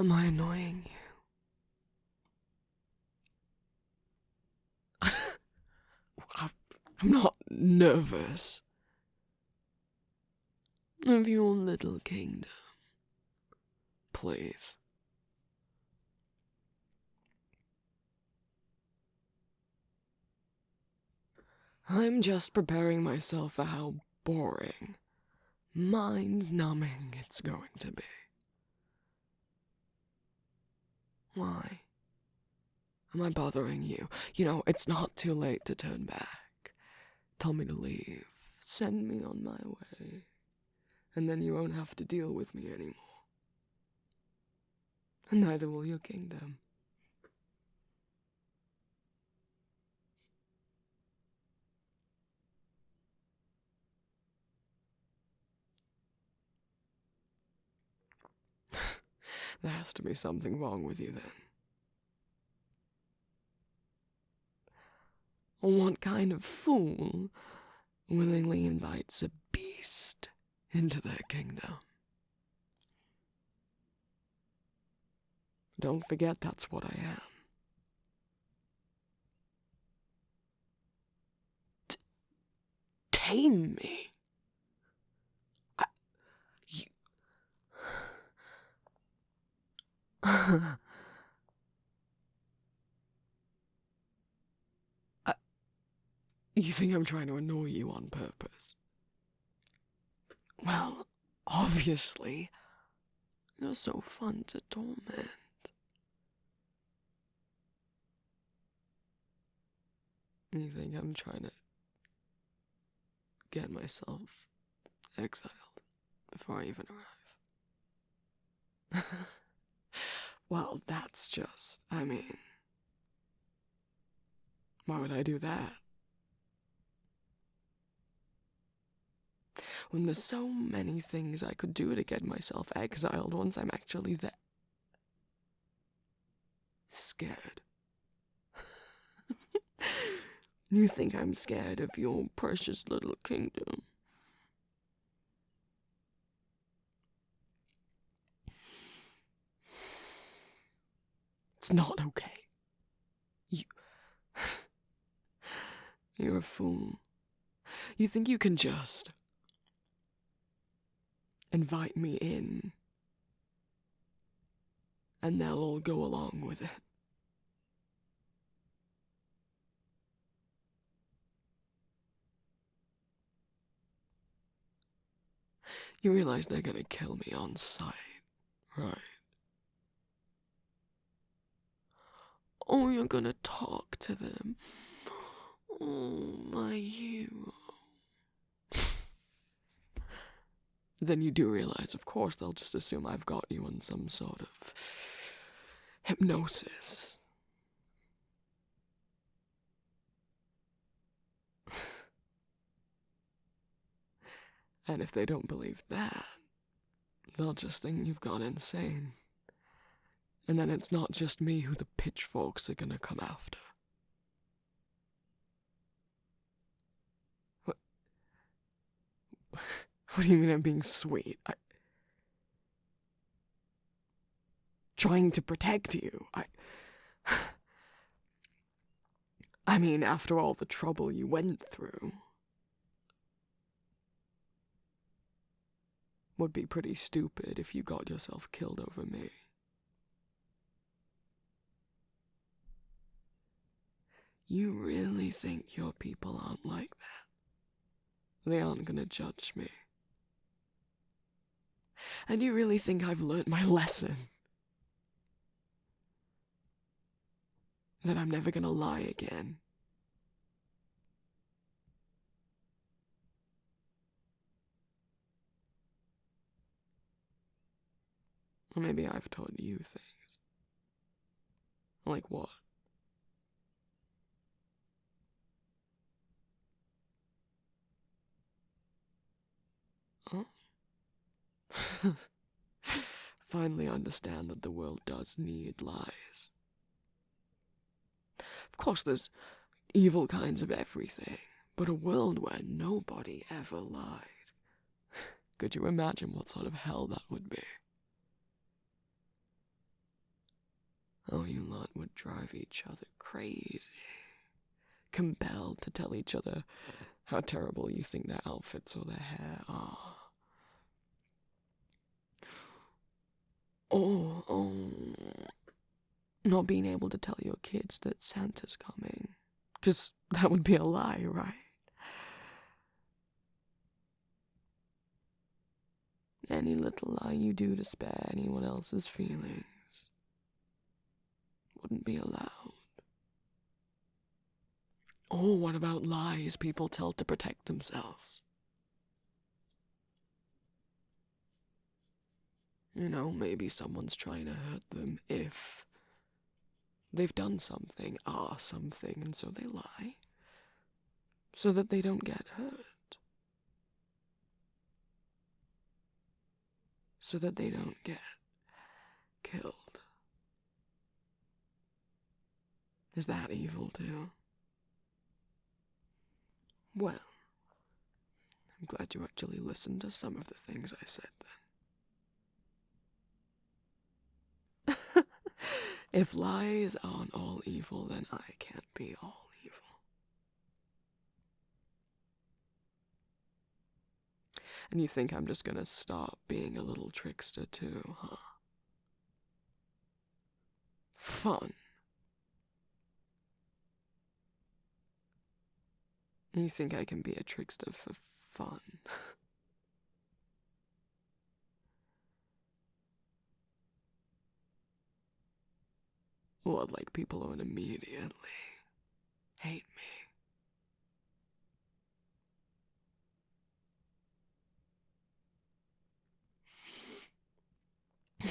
Am I annoying you? I'm not nervous of your little kingdom. Please. I'm just preparing myself for how boring, mind-numbing it's going to be. Why? Am I bothering you? You know, it's not too late to turn back. Tell me to leave. Send me on my way. And then you won't have to deal with me anymore. And neither will your kingdom. There has to be something wrong with you then. What kind of fool willingly invites a beast into their kingdom? Don't forget that's what I am. Tame me? You think I'm trying to annoy you on purpose? Well, obviously, you're so fun to torment. You think I'm trying to get myself exiled before I even arrive? Well, that's just, I mean, why would I do that? When there's so many things I could do to get myself exiled once I'm actually there. Scared. You think I'm scared of your precious little kingdom? It's not okay. You're a fool. You think you can just invite me in, and they'll all go along with it. You realize they're gonna kill me on sight, right? Oh, you're gonna talk to them. Oh, my hero. Then you do realize, of course, they'll just assume I've got you in some sort of hypnosis. And if they don't believe that, they'll just think you've gone insane. And then it's not just me who the pitchforks are gonna come after. What do you mean I'm being sweet? Trying to protect you. I mean, after all the trouble you went through, would be pretty stupid if you got yourself killed over me. You really think your people aren't like that? They aren't gonna judge me? And you really think I've learned my lesson? That I'm never gonna lie again? Or maybe I've taught you things. Like what? Huh? Finally understand that the world does need lies. Of course, there's evil kinds of everything, but a world where nobody ever lied. Could you imagine what sort of hell that would be? Oh, you lot would drive each other crazy, compelled to tell each other how terrible you think their outfits or their hair are. Or, not being able to tell your kids that Santa's coming. 'Cause that would be a lie, right? Any little lie you do to spare anyone else's feelings wouldn't be allowed. Or what about lies people tell to protect themselves? You know, maybe someone's trying to hurt them if they've done something, are something, and so they lie, so that they don't get hurt, so that they don't get killed. Is that evil too? Well, I'm glad you actually listened to some of the things I said then. If lies aren't all evil, then I can't be all evil. And you think I'm just gonna stop being a little trickster too, huh? Fun. You think I can be a trickster for fun? What, like people would immediately hate me?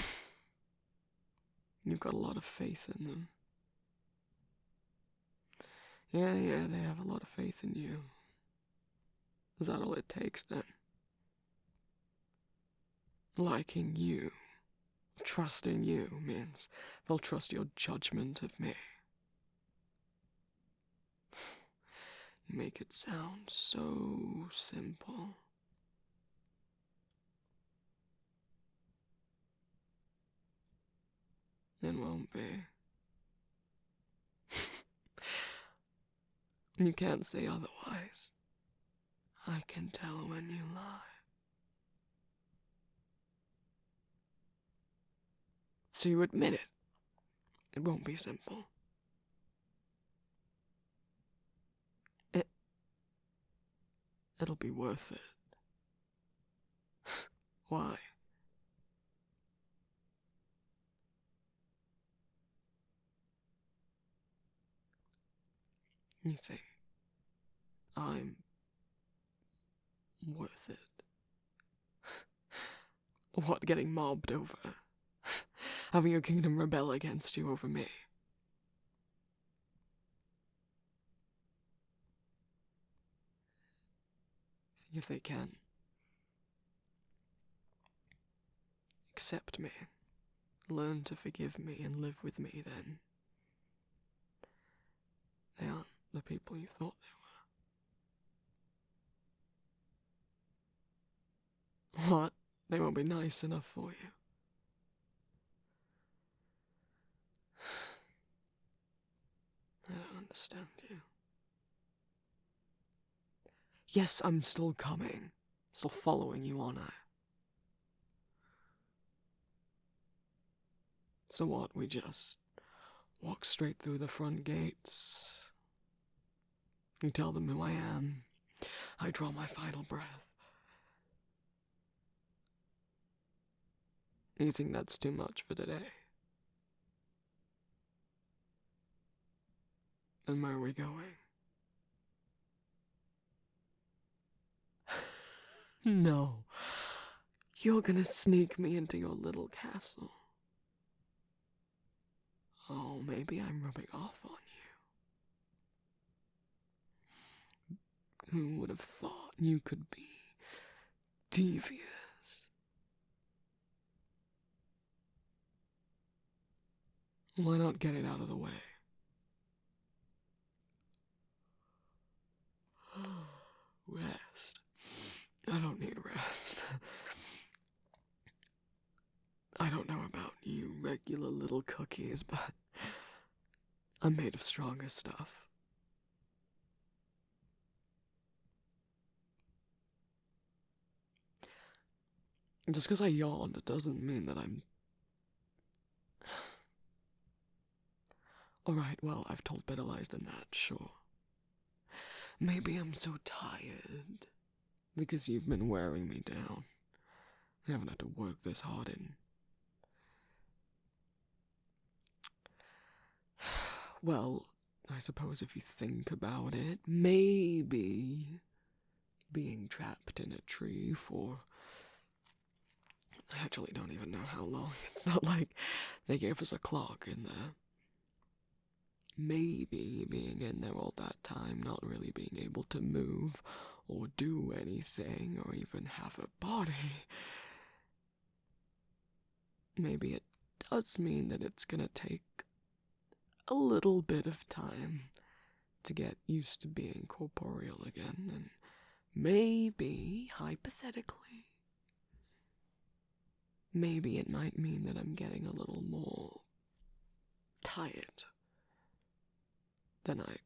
You've got a lot of faith in them. Yeah, they have a lot of faith in you. Is that all it takes, then? Liking you, trusting you, means they'll trust your judgment of me. You make it sound so simple. It won't be. You can't say otherwise. I can tell when you lie. So you admit it. It won't be simple. It'll be worth it. Why? You think I'm worth it? What, getting mobbed over? Having your kingdom rebel against you over me? If they can accept me, learn to forgive me and live with me, then they aren't the people you thought they were. What? They won't be nice enough for you? I don't understand you. Yes, I'm still coming. Still following you, aren't I? So what, we just walk straight through the front gates? You tell them who I am. I draw my final breath. You think that's too much for today? And where are we going? No. You're gonna sneak me into your little castle. Oh, maybe I'm rubbing off on you. Who would have thought you could be devious? Why not get it out of the way? Rest. I don't need rest. I don't know about you regular little cookies, but I'm made of stronger stuff. Just because I yawned, it doesn't mean that I'm... Alright, well, I've told better lies than that, sure. Maybe I'm so tired because you've been wearing me down. I haven't had to work this hard in... Well, I suppose if you think about it, maybe being trapped in a tree for... I actually don't even know how long. It's not like they gave us a clock in there. Maybe being in there all that time, not really being able to move or do anything or even have a body. Maybe it does mean that it's gonna take a little bit of time to get used to being corporeal again, and maybe, hypothetically, maybe it might mean that I'm getting a little more tired than I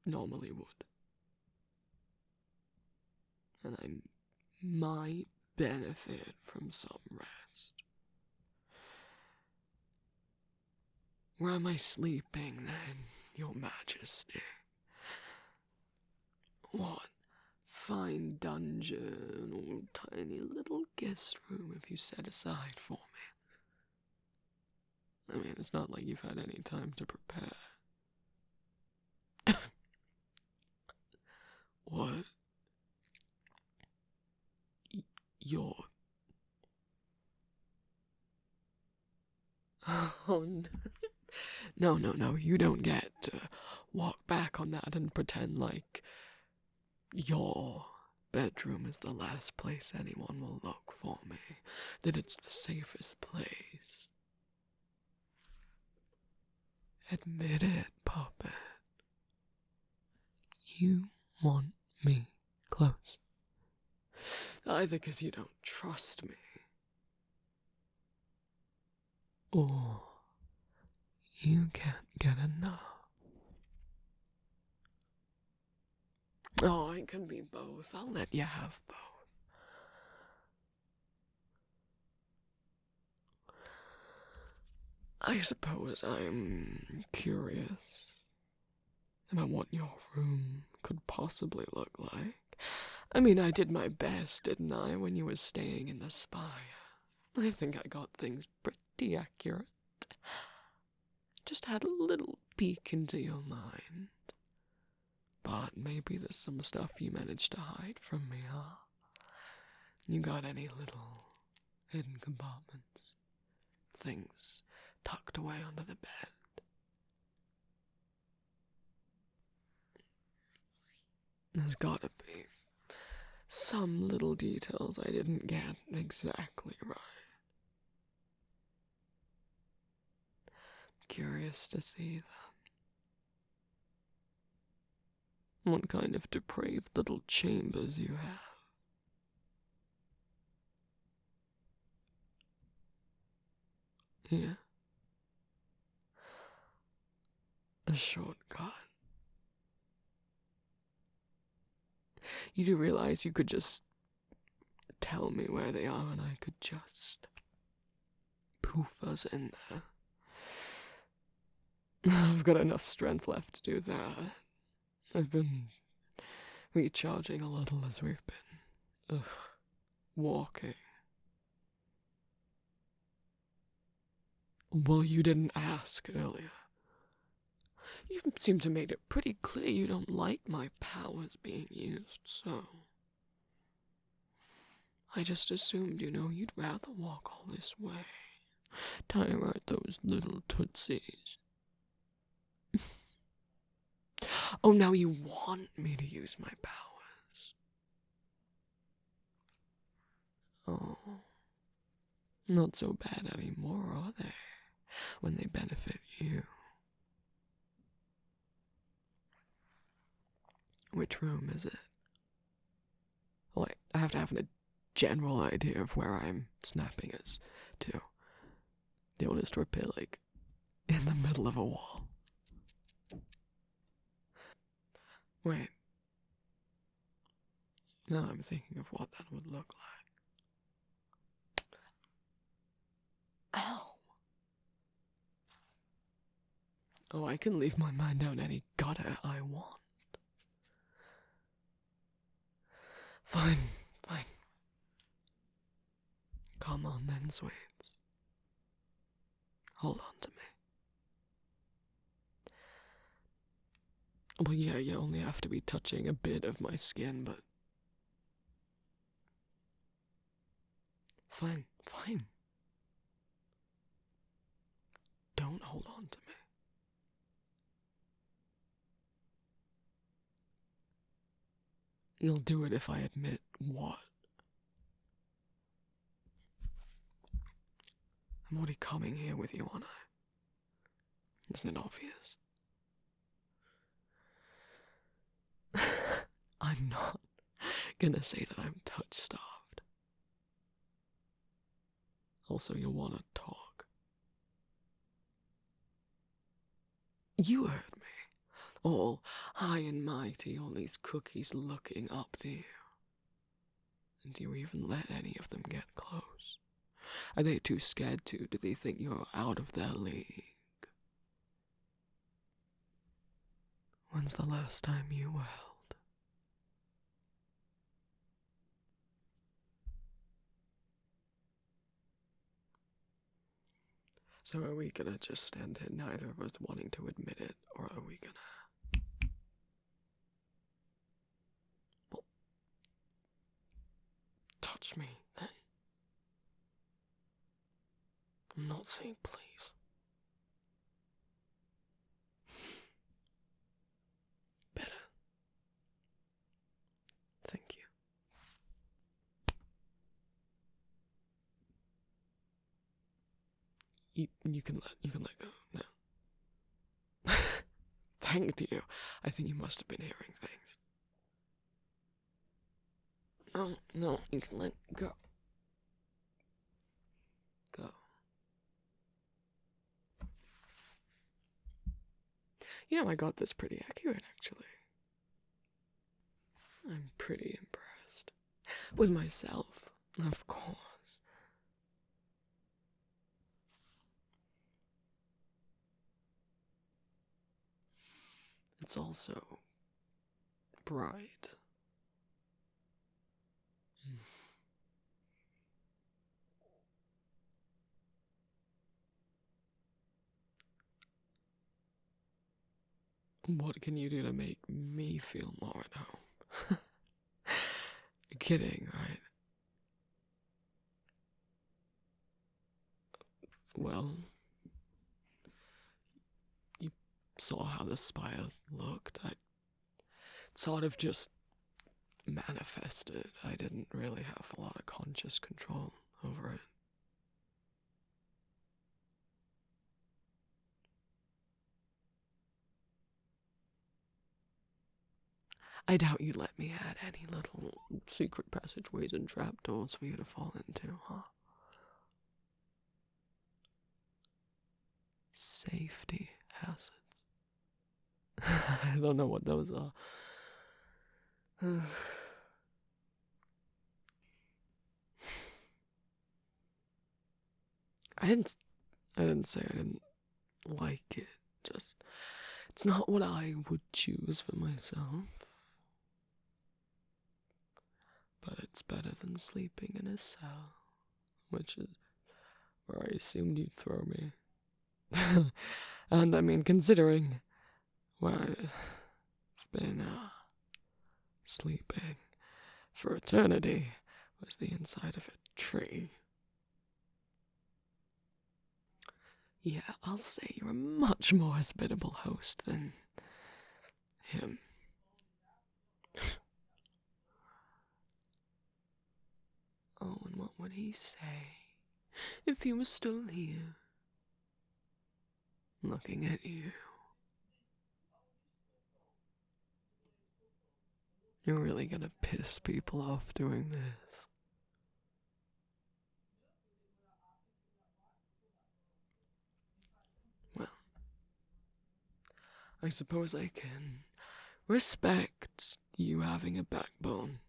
normally would. And I might benefit from some rest. Where am I sleeping then, Your Majesty? What fine dungeon or tiny little guest room have you set aside for me? I mean, it's not like you've had any time to prepare. What? You're... Oh, no. No, you don't get to walk back on that and pretend like your bedroom is the last place anyone will look for me, that it's the safest place. Admit it, puppet. You want me close. Either because you don't trust me, or you can't get enough. Oh, it can be both. I'll let you have both. I suppose I'm curious about what your room could possibly look like. I mean, I did my best, didn't I, when you were staying in the spire? I think I got things pretty accurate. Just had a little peek into your mind. But maybe there's some stuff you managed to hide from me, huh? You got any little hidden compartments? Things tucked away under the bed? There's gotta be some little details I didn't get exactly right. Curious to see them. What kind of depraved little chambers you have. Yeah. A shortcut. You do realize you could just tell me where they are and I could just poof us in there. I've got enough strength left to do that. I've been recharging a little as we've been walking. Well, you didn't ask earlier. You seem to make it pretty clear you don't like my powers being used, so... I just assumed, you'd rather walk all this way. Tire out those little tootsies. Oh, now you want me to use my powers. Oh, not so bad anymore, are they? When they benefit you. Which room is it? Well, I have to have a general idea of where I'm snapping us to. The honest repair, like, in the middle of a wall. Wait. Now I'm thinking of what that would look like. Ow! Oh, I can leave my mind down any gutter I want. Fine. Come on then, sweets. Hold on to me. Well, yeah, you only have to be touching a bit of my skin, but... Fine. Don't hold on to me. You'll do it if I admit what? I'm already coming here with you, aren't I? Isn't it obvious? I'm not gonna say that I'm touch-starved. Also, you'll want to talk. You heard me. All high and mighty, all these cookies looking up to you. And do you even let any of them get close? Are they too scared to? Do they think you're out of their league? When's the last time you were held? So are we gonna just stand here, neither of us wanting to admit it, or are we gonna... Well, touch me, then. I'm not saying please. Better. Thank you. You can let go now. Thank you. I think you must have been hearing things. No, you can let go. Go. You know, I got this pretty accurate, actually. I'm pretty impressed. With myself, of course. It's also bright. What can you do to make me feel more at home? You're kidding, right? Well, you saw how the spire looked. I sort of just manifested. I didn't really have a lot of conscious control over it. I doubt you'd let me add any little secret passageways and trapdoors for you to fall into, huh? Safety hazards. I don't know what those are. I didn't say I didn't like it. Just, it's not what I would choose for myself. But it's better than sleeping in a cell, which is where I assumed you'd throw me. And I mean, considering where I've been sleeping for eternity was the inside of a tree. Yeah, I'll say you're a much more hospitable host than him. Oh, and what would he say if he was still here, looking at you? You're really gonna piss people off doing this. I suppose I can respect you having a backbone.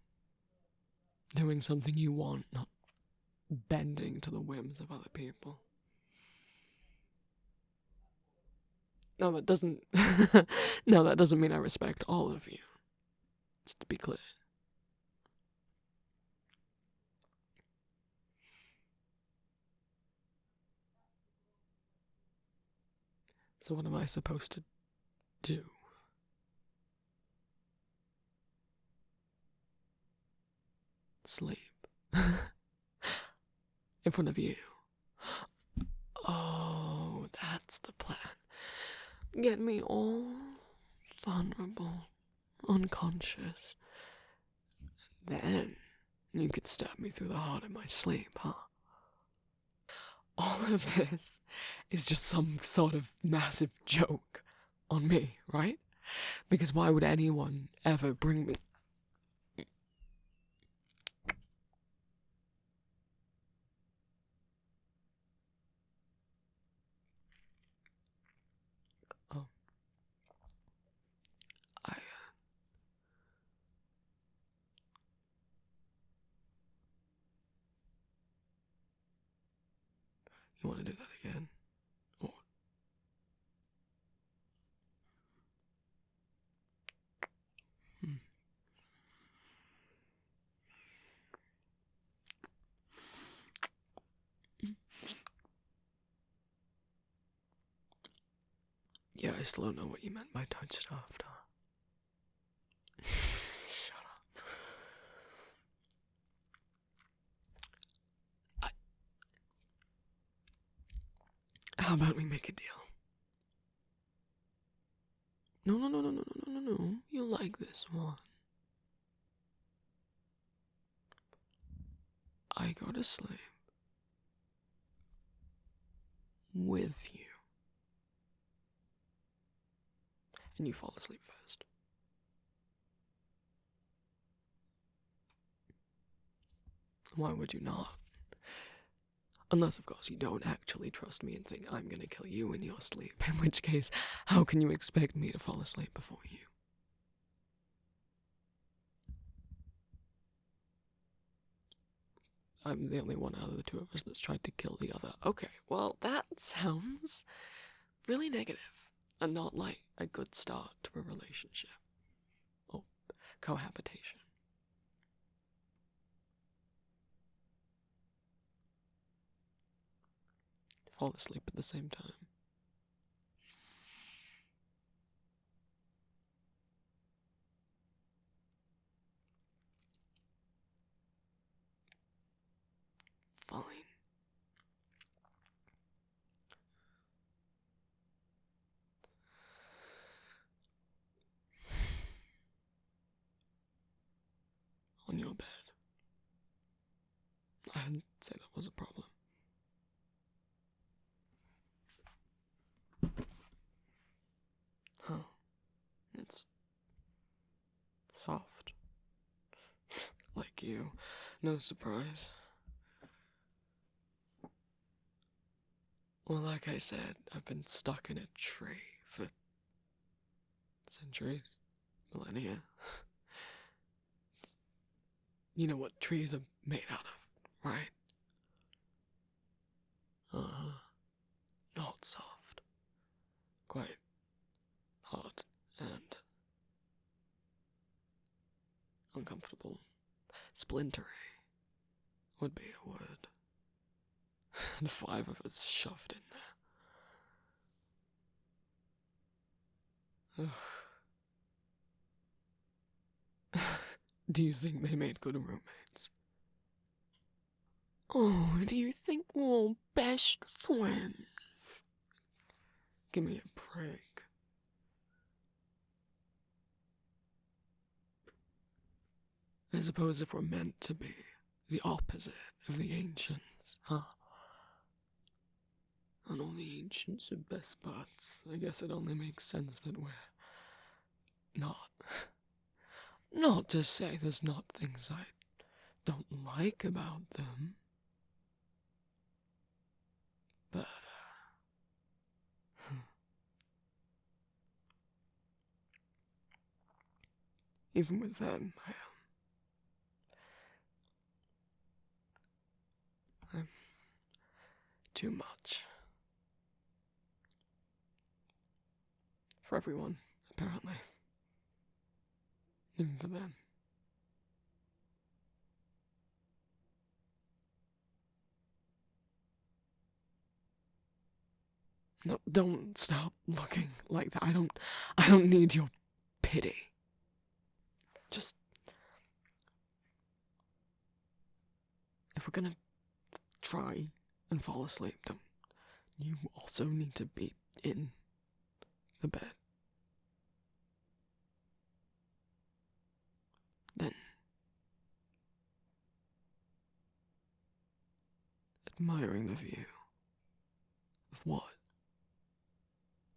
Doing something you want, not bending to the whims of other people. No, that doesn't... No, that doesn't mean I respect all of you. Just to be clear. So what am I supposed to do? Sleep. In front of you. Oh, that's the plan. Get me all vulnerable, unconscious. Then you could stab me through the heart in my sleep, huh? All of this is just some sort of massive joke on me, right? Because why would anyone ever bring me... Oh. You want to do that again? Or... Yeah, I still don't know what you meant by touch soft, huh? Shut up. How about we make a deal? No. You like this one. I go to sleep with you. And you fall asleep first. Why would you not? Unless, of course, you don't actually trust me and think I'm gonna kill you in your sleep, in which case, how can you expect me to fall asleep before you? I'm the only one out of the two of us that's tried to kill the other. Okay, well, that sounds really negative, and not like a good start to a relationship. Or cohabitation. Fall asleep at the same time. Fine. On your bed. I'd say that was a problem. Huh. It's soft. Like you. No surprise. Well, like I said, I've been stuck in a tree for centuries, millennia. You know what trees are made out of, right? Uh-huh. Not soft. Quite hard and uncomfortable. Splintery would be a word. And 5 of us shoved in there. Ugh. Do you think they made good roommates? Oh, do you think we're all best friends? Give me a break. I suppose if we're meant to be the opposite of the ancients, huh? And all the ancients are best buds. I guess it only makes sense that we're not. Not to say there's not things I don't like about them. But, even with them, I'm too much. For everyone, apparently. Even for them. No, don't stop looking like that. I don't need your pity. Just, if we're gonna try and fall asleep, don't you also need to be in the bed? Then, admiring the view. Of what?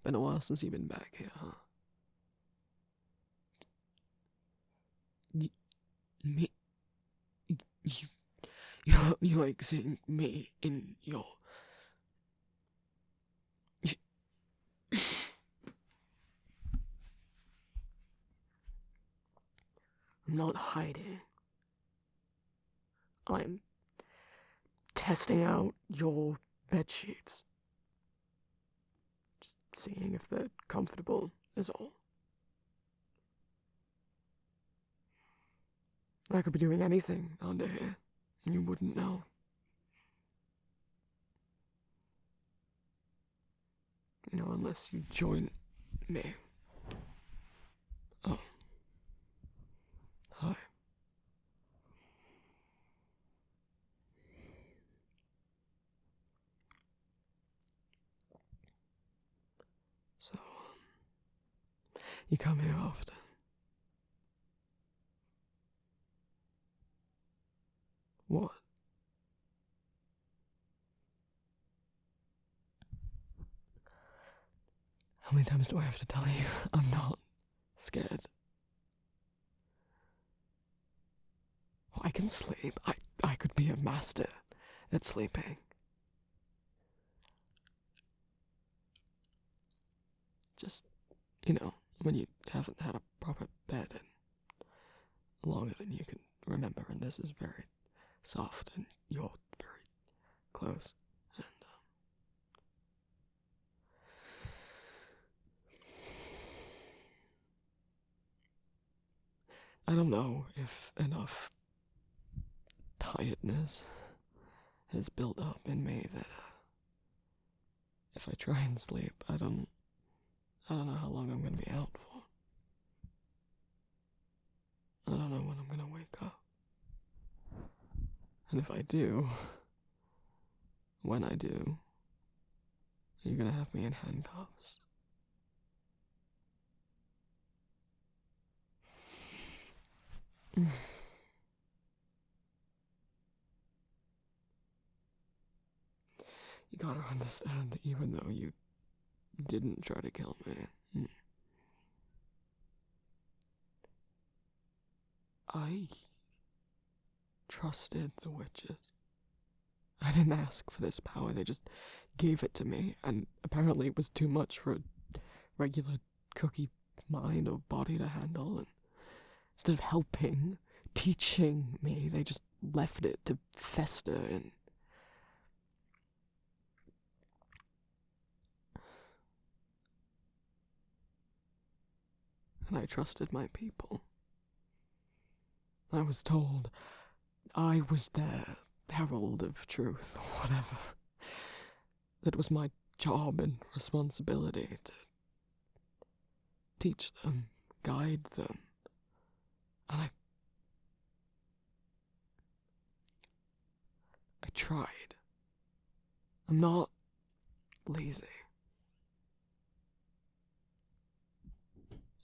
Been a while since you've been back here, huh? Me? You like seeing me in your... I'm not hiding. I'm testing out your bedsheets. Just seeing if they're comfortable is all. I could be doing anything under here, and you wouldn't know. You know, unless you join me. Oh. Hi. So, you come here often? What? How many times do I have to tell you I'm not scared? Well, I can sleep. I could be a master at sleeping. Just, you know, when you haven't had a proper bed in longer than you can remember, and this is very soft, and you're very close, and I don't know if enough tiredness has built up in me that if I try and sleep, I don't know how long I'm gonna be out for. I don't know when I'm gonna wake up. And if I do, when I do, you're gonna have me in handcuffs. You gotta understand, even though you didn't try to kill me, I trusted the witches. I didn't ask for this power, they just gave it to me, and apparently it was too much for a regular cookie mind or body to handle, and instead of helping, teaching me, they just left it to fester and I trusted my people. I was told I was their herald of truth, or whatever. That it was my job and responsibility to teach them, guide them, and I tried. I'm not lazy.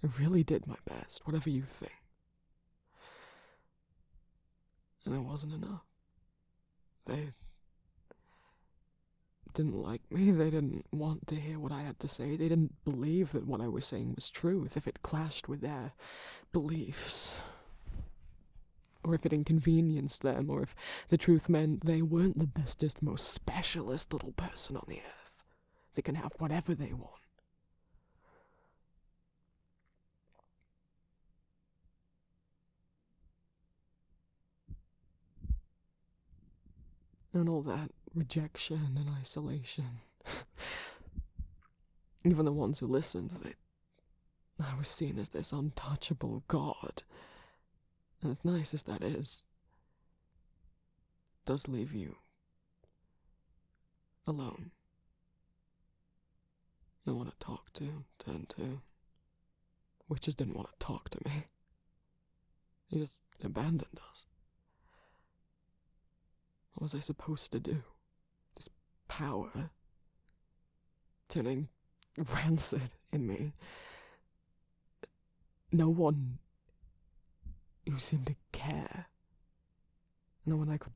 I really did my best, whatever you think. And it wasn't enough. They didn't like me, they didn't want to hear what I had to say, they didn't believe that what I was saying was truth if it clashed with their beliefs. Or if it inconvenienced them, or if the truth meant they weren't the bestest, most specialist little person on the earth. They can have whatever they want. And all that rejection and isolation. Even the ones who listened, I was seen as this untouchable god. And as nice as that is, it does leave you alone. No one to talk to, turn to. Witches didn't want to talk to me. They just abandoned us. What was I supposed to do? This power turning rancid in me. No one who seemed to care. No one I could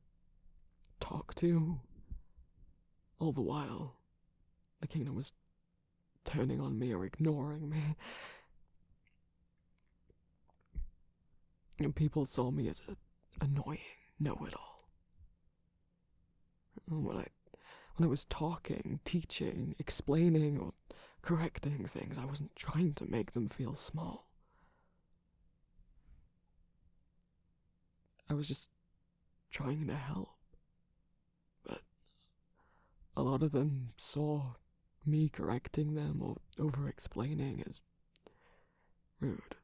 talk to. All the while, the kingdom was turning on me or ignoring me. And people saw me as an annoying know-it-all. And when I was talking, teaching, explaining, or correcting things, I wasn't trying to make them feel small. I was just trying to help. But a lot of them saw me correcting them or over-explaining as rude.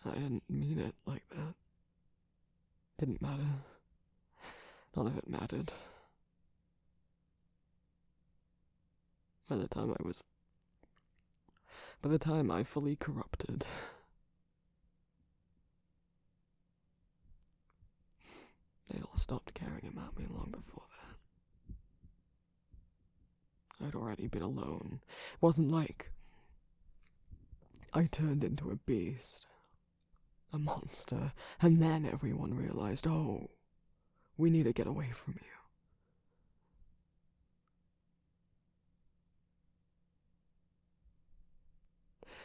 I didn't mean it like that. Didn't matter. None of it mattered. By the time I fully corrupted, they all stopped caring about me long before that. I'd already been alone. It wasn't like I turned into a beast, a monster, and then everyone realized, oh, we need to get away from you.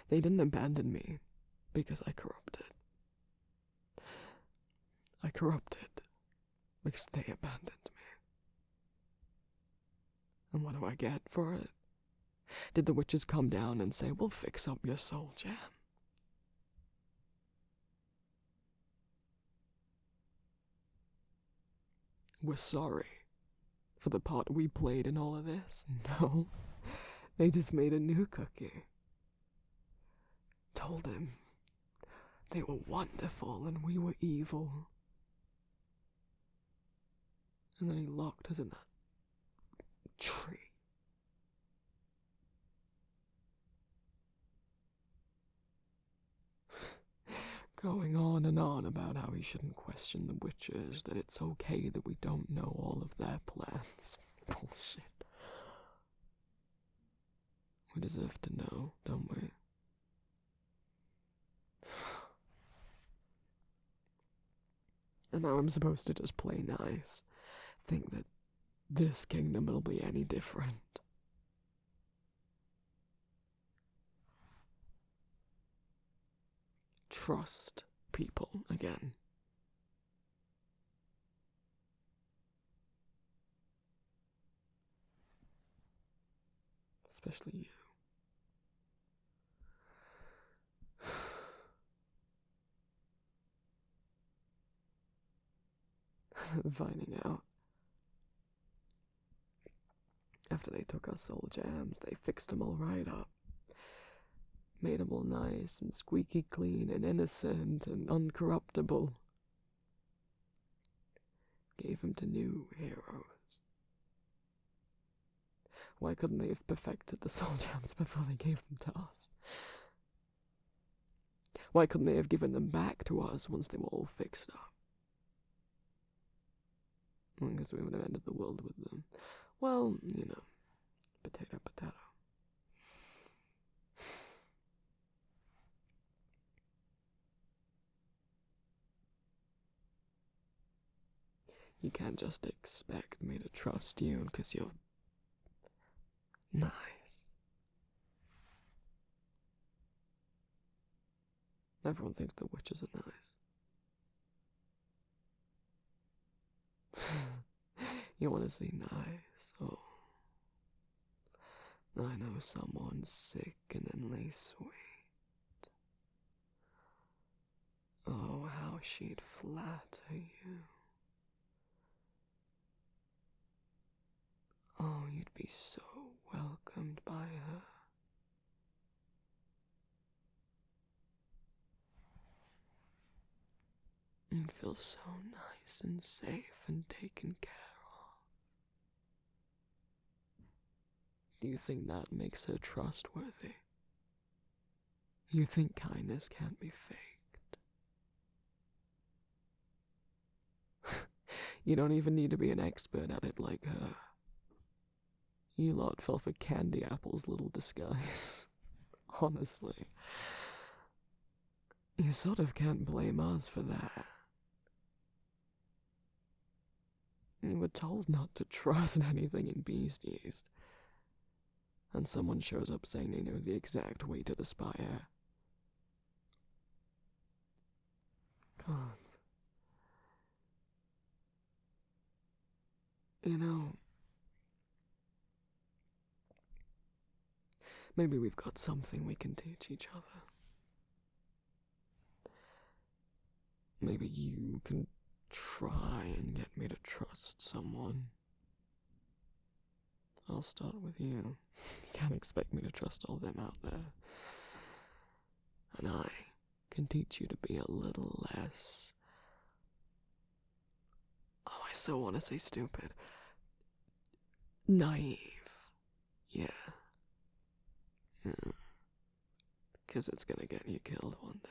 They didn't abandon me because I corrupted. I corrupted because they abandoned me. And what do I get for it? Did the witches come down and say, we'll fix up your soul jam? We're sorry for the part we played in all of this. No, they just made a new cookie. Told him they were wonderful and we were evil. And then he locked us in that tree. Going on and on about how he shouldn't question the witches, that it's okay that we don't know all of their plans. Bullshit. We deserve to know, don't we? And now I'm supposed to just play nice. Think that this kingdom will be any different. Trust people again. Especially you. Finding out. After they took our soul jams, they fixed them all right up. Made them all nice and squeaky clean and innocent and uncorruptible. Gave them to new heroes. Why couldn't they have perfected the soul jams before they gave them to us? Why couldn't they have given them back to us once they were all fixed up? Because we would have ended the world with them. Well, you know, potato, potato. You can't just expect me to trust you because you're nice. Everyone thinks the witches are nice. You want to see nice? Oh. I know someone sickeningly sweet. Oh, how she'd flatter you. Oh, you'd be so welcomed by her. You'd feel so nice and safe and taken care of. Do you think that makes her trustworthy? You think kindness can't be faked? You don't even need to be an expert at it like her. You lot fell for Candy Apple's little disguise. Honestly. You sort of can't blame us for that. You were told not to trust anything in Beasties. And someone shows up saying they know the exact way to the spire. God. You know, maybe we've got something we can teach each other. Maybe you can try and get me to trust someone. I'll start with you. You can't expect me to trust all them out there. And I can teach you to be a little less... Oh, I so want to say stupid. Naive. Yeah. 'Cause it's gonna get you killed one day.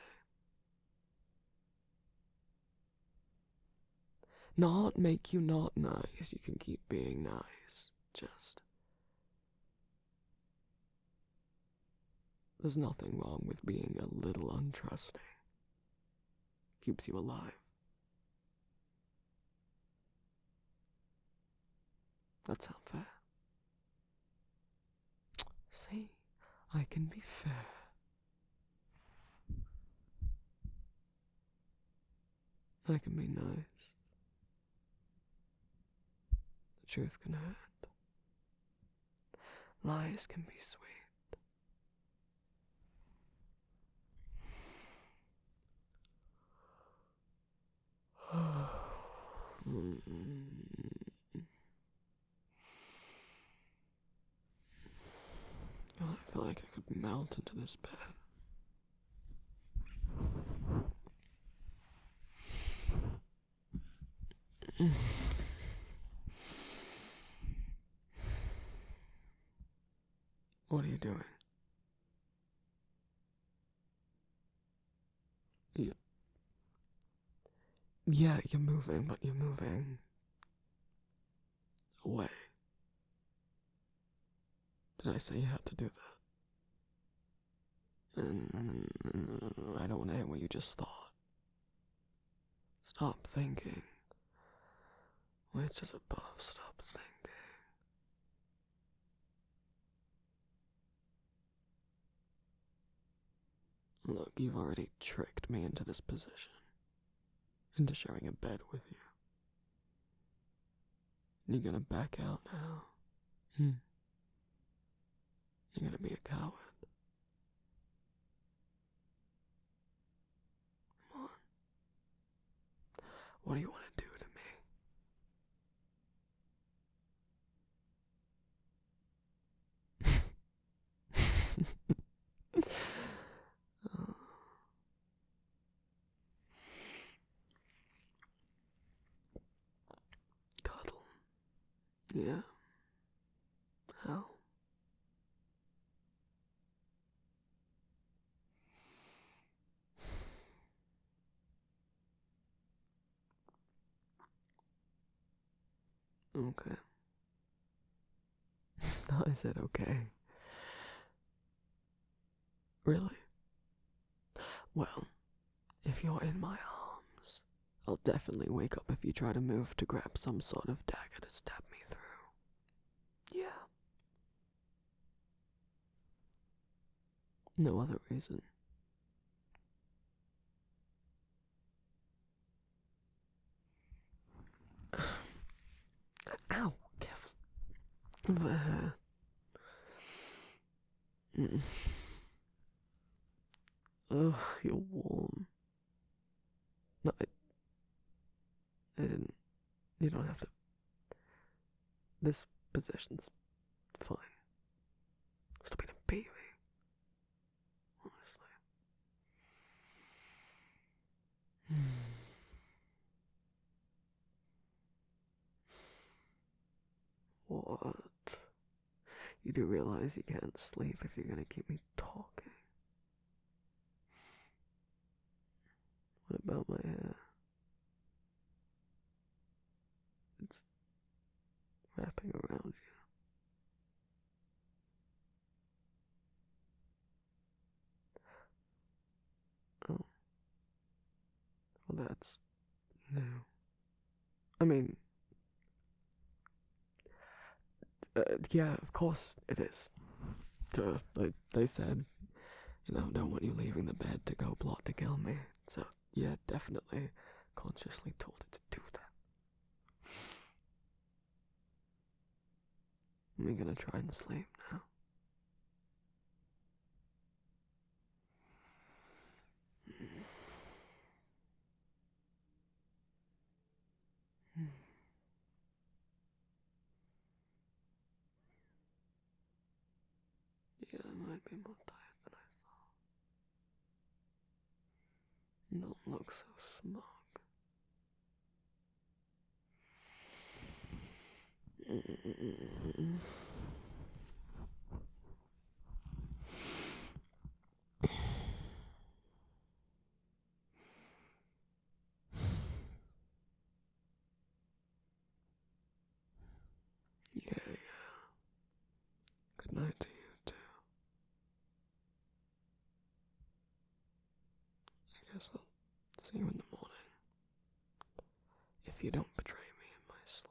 Not make you not nice. You can keep being nice. Just... There's nothing wrong with being a little untrusting. Keeps you alive. That's not fair. See, I can be fair. I can be nice. The truth can hurt. Lies can be sweet. I feel like I could melt into this bed. What are you doing? Yeah, you're moving, but you're moving away. Did I say you had to do that? I don't want to hear what you just thought. Stop thinking. Which is above, stop thinking. Look, you've already tricked me into this position. Into sharing a bed with you. You gonna back out now? You gonna be a coward? Come on. What do you want to do to me? Cuddle. Yeah. How? Okay. I said okay. Really? Well, if you're in my arms, I'll definitely wake up if you try to move to grab some sort of dagger to stab me through. Yeah. No other reason. Ow, careful. There. Ugh, you're warm. No, I didn't. You don't have to. This position's fine. Still being a baby. Honestly. What? You do realize you can't sleep if you're gonna keep me talking. What about my hair? It's wrapping around you. Oh. Well, that's new. I mean, yeah, of course it is. They said, don't want you leaving the bed to go plot to kill me. So, yeah, definitely consciously told it to do that. I'm gonna try and sleep now. Yeah, I might be more tired than I thought. Don't look so smug. Yeah. Good night to you too. I guess I'll see you in the morning. If you don't betray me in my sleep.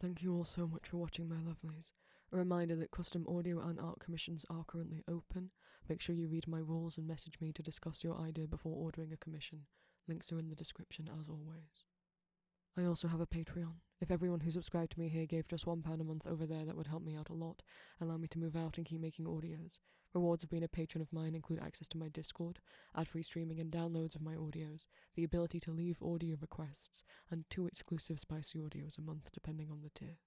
Thank you all so much for watching, my lovelies. A reminder that custom audio and art commissions are currently open. Make sure you read my rules and message me to discuss your idea before ordering a commission. Links are in the description as always. I also have a Patreon. If everyone who subscribed to me here gave just £1 a month over there, that would help me out a lot, allow me to move out and keep making audios. Rewards of being a patron of mine include access to my Discord, ad-free streaming and downloads of my audios, the ability to leave audio requests, and 2 exclusive spicy audios a month depending on the tier.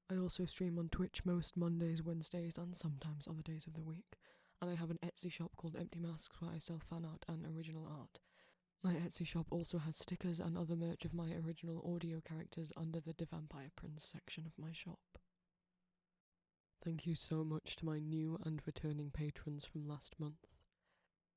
I also stream on Twitch most Mondays, Wednesdays, and sometimes other days of the week, and I have an Etsy shop called Empty Masks where I sell fan art and original art. My Etsy shop also has stickers and other merch of my original audio characters under the The Vampire Prince section of my shop. Thank you so much to my new and returning patrons from last month.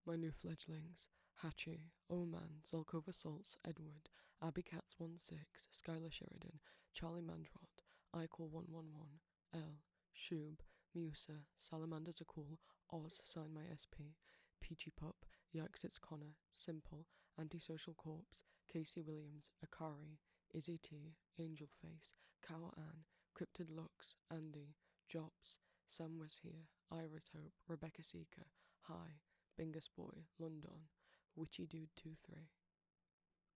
My new fledglings, Hachi, Oman, Zolkova Salts, Edward, AbbyCats16, Skylar Sheridan, Charlie Mandrot, Eichel111, L, Shub, Musa, Salamander Zakul, Oz, Sign My SP, Peachy Pup, Yikes Connor, Simple, Antisocial Corpse, Casey Williams, Akari, Izzy T, Angel Face, Cow Ann, Cryptid Lux, Andy, Jobs, Sam Was Here, Iris Hope, Rebecca Seeker, Hi, Bingus Boy, London, Witchy Dude 23,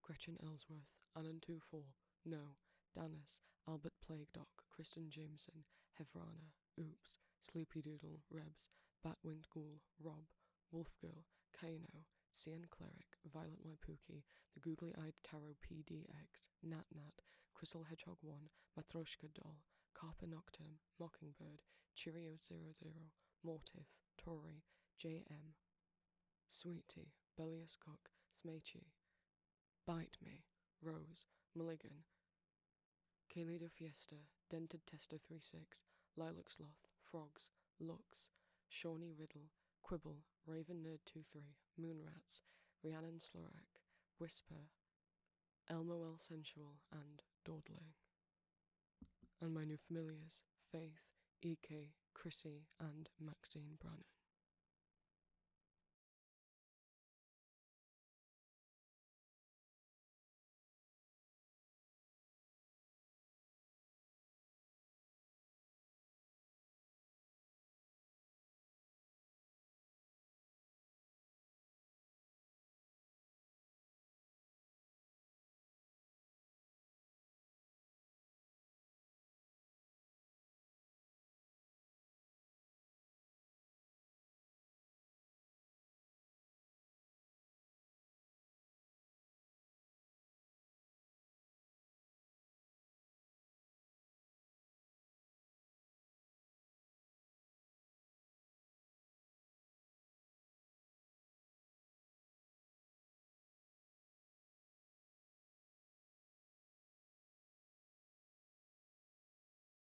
Gretchen Ellsworth, Anan24, No, Danis, Albert Plague Doc, Kristen Jameson, Hevrana, Oops, Sleepy Doodle, Rebs, Batwind Ghoul, Rob, Wolfgirl, Kaino, Cian Cleric, Violet Waipuki, The Googly-Eyed Tarot PDX, Nat Nat, Crystal Hedgehog 1, Matroshka Doll, Carper Nocturne, Mockingbird, Cheerio00, Mortif, Tori, JM, Sweetie, Bellius Cook, Smechi, Bite Me, Rose, Mulligan, Kayledo Fiesta, Dented Tester 36, Lilac Sloth, Frogs, Lux, Shawnee Riddle, Quibble, Raven Nerd 23, Moonrats, Rhiannon Slorak, Whisper, Elmo Sensual, and Dawdling. And my new familiars, Faith, EK, Chrissy, and Maxine Brannish.